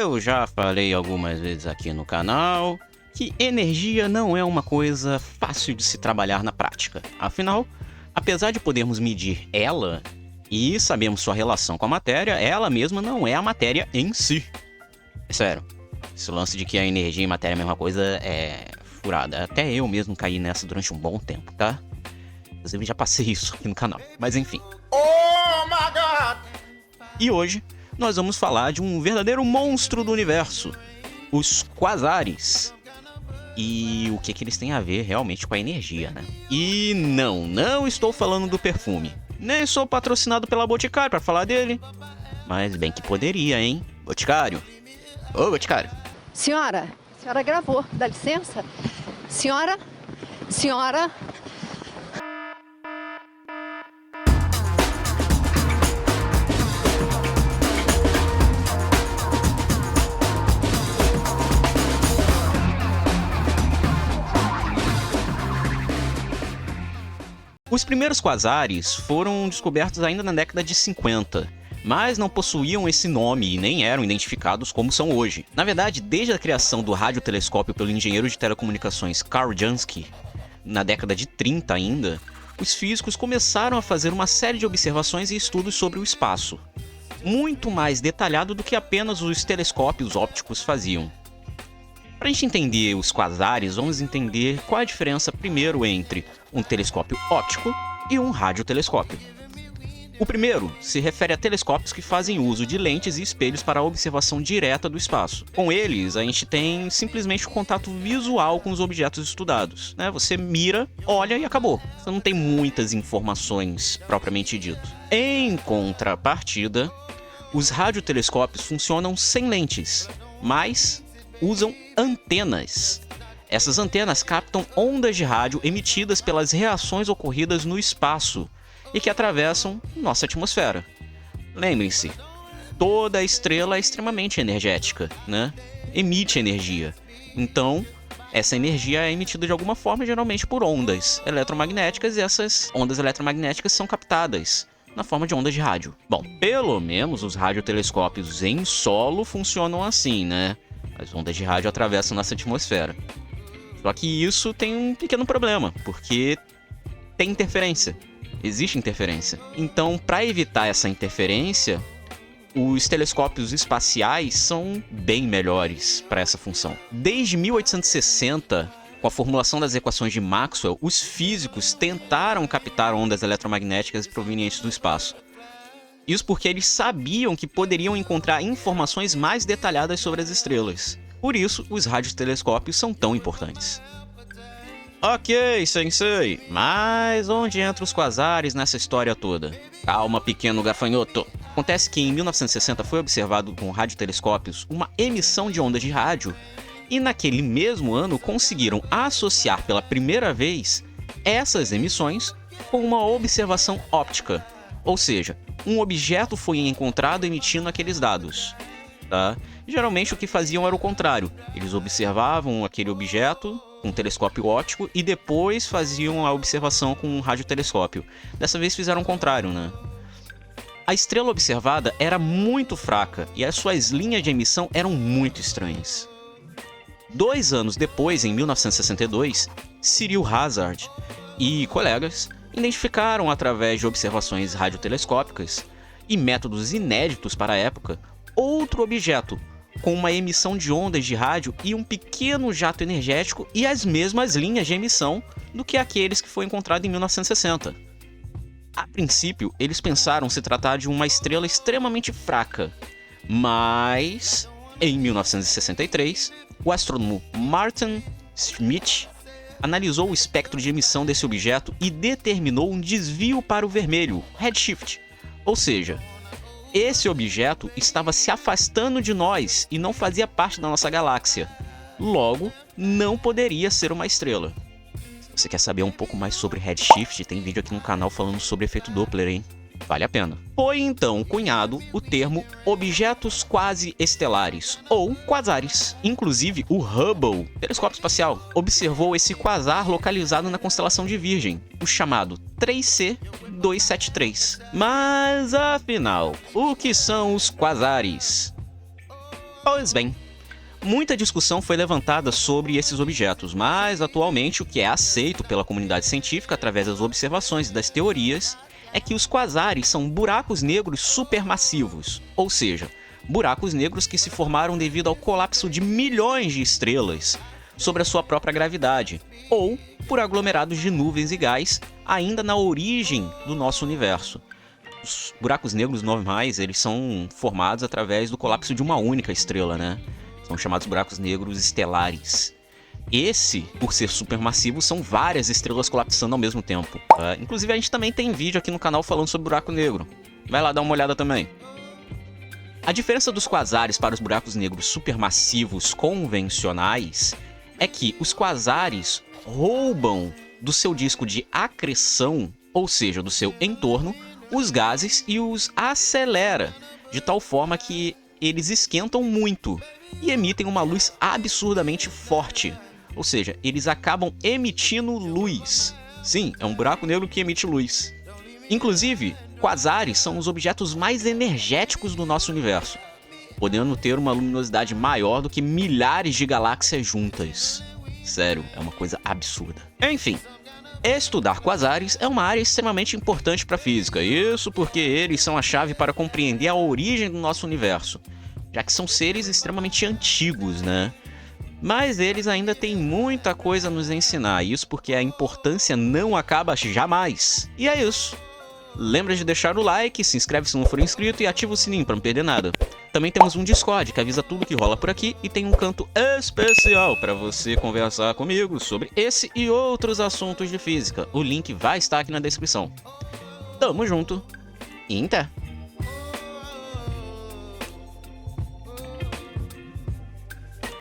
Eu já falei algumas vezes aqui no canal que energia não é uma coisa fácil de se trabalhar na prática. Afinal, apesar de podermos medir ela e sabemos sua relação com a matéria, ela mesma não é a matéria em si. É sério, esse lance de que a energia e a matéria é a mesma coisa é furada. Até eu mesmo caí nessa durante um bom tempo, tá? Inclusive já passei isso aqui no canal, mas enfim. Oh my God! E hoje nós vamos falar de um verdadeiro monstro do universo, os quasares. E o que eles têm a ver realmente com a energia, né? E não estou falando do perfume. Nem sou patrocinado pela Boticário para falar dele. Mas bem que poderia, hein? Boticário. Ô, Boticário. Senhora, a senhora gravou, dá licença? Senhora? Os primeiros quasares foram descobertos ainda na década de 50, mas não possuíam esse nome e nem eram identificados como são hoje. Na verdade, desde a criação do radiotelescópio pelo engenheiro de telecomunicações Carl Jansky, na década de 30 ainda, os físicos começaram a fazer uma série de observações e estudos sobre o espaço, muito mais detalhado do que apenas os telescópios ópticos faziam. Para a gente entender os quasares, vamos entender qual a diferença primeiro entre um telescópio óptico e um radiotelescópio. O primeiro se refere a telescópios que fazem uso de lentes e espelhos para a observação direta do espaço. Com eles, a gente tem simplesmente o contato visual com os objetos estudados, né? Você mira, olha e acabou. Você não tem muitas informações propriamente dito. Em contrapartida, os radiotelescópios funcionam sem lentes, mas usam antenas. Essas antenas captam ondas de rádio emitidas pelas reações ocorridas no espaço e que atravessam nossa atmosfera. Lembrem-se, toda estrela é extremamente energética, né? Emite energia. Então, essa energia é emitida de alguma forma, geralmente por ondas eletromagnéticas, e essas ondas eletromagnéticas são captadas na forma de ondas de rádio. Bom, pelo menos os radiotelescópios em solo funcionam assim, né? As ondas de rádio atravessam nossa atmosfera. Só que isso tem um pequeno problema, porque tem interferência. Existe interferência. Então, para evitar essa interferência, os telescópios espaciais são bem melhores para essa função. Desde 1860, com a formulação das equações de Maxwell, os físicos tentaram captar ondas eletromagnéticas provenientes do espaço. Isso porque eles sabiam que poderiam encontrar informações mais detalhadas sobre as estrelas. Por isso, os radiotelescópios são tão importantes. Ok, sensei, mas onde entram os quasares nessa história toda? Calma, pequeno gafanhoto. Acontece que em 1960 foi observado com radiotelescópios uma emissão de ondas de rádio, e naquele mesmo ano conseguiram associar pela primeira vez essas emissões com uma observação óptica. Ou seja, um objeto foi encontrado emitindo aqueles dados, tá? Geralmente o que faziam era o contrário. Eles observavam aquele objeto com um telescópio óptico e depois faziam a observação com um radiotelescópio. Dessa vez fizeram o contrário, né? A estrela observada era muito fraca e as suas linhas de emissão eram muito estranhas. 2 anos depois, em 1962, Cyril Hazard e colegas identificaram, através de observações radiotelescópicas e métodos inéditos para a época, outro objeto com uma emissão de ondas de rádio e um pequeno jato energético e as mesmas linhas de emissão do que aqueles que foi encontrado em 1960. A princípio, eles pensaram se tratar de uma estrela extremamente fraca, mas em 1963, o astrônomo Martin Schmidt analisou o espectro de emissão desse objeto e determinou um desvio para o vermelho, redshift. Ou seja, esse objeto estava se afastando de nós e não fazia parte da nossa galáxia. Logo, não poderia ser uma estrela. Se você quer saber um pouco mais sobre redshift, tem vídeo aqui no canal falando sobre efeito Doppler, hein? Vale a pena. Foi então cunhado o termo objetos quasi-estelares, ou quasares. Inclusive, o Hubble, telescópio espacial, observou esse quasar localizado na constelação de Virgem, o chamado 3C273. Mas, afinal, o que são os quasares? Pois bem, muita discussão foi levantada sobre esses objetos, mas atualmente o que é aceito pela comunidade científica através das observações e das teorias é que os quasares são buracos negros supermassivos, ou seja, buracos negros que se formaram devido ao colapso de milhões de estrelas sobre a sua própria gravidade, ou por aglomerados de nuvens e gás ainda na origem do nosso universo. Os buracos negros normais, eles são formados através do colapso de uma única estrela, né? São chamados buracos negros estelares. Esse, por ser supermassivo, são várias estrelas colapsando ao mesmo tempo. Inclusive, a gente também tem vídeo aqui no canal falando sobre buraco negro. Vai lá dar uma olhada também. A diferença dos quasares para os buracos negros supermassivos convencionais é que os quasares roubam do seu disco de acreção, ou seja, do seu entorno, os gases e os acelera, de tal forma que eles esquentam muito e emitem uma luz absurdamente forte. Ou seja, eles acabam emitindo luz. Sim, é um buraco negro que emite luz. Inclusive, quasares são os objetos mais energéticos do nosso universo, podendo ter uma luminosidade maior do que milhares de galáxias juntas. Sério, é uma coisa absurda. Enfim, estudar quasares é uma área extremamente importante para a física, isso porque eles são a chave para compreender a origem do nosso universo, já que são seres extremamente antigos, né? Mas eles ainda têm muita coisa a nos ensinar, isso porque a importância não acaba jamais. E é isso. Lembra de deixar o like, se inscreve se não for inscrito e ativa o sininho para não perder nada. Também temos um Discord que avisa tudo que rola por aqui e tem um canto especial para você conversar comigo sobre esse e outros assuntos de física. O link vai estar aqui na descrição. Tamo junto e até!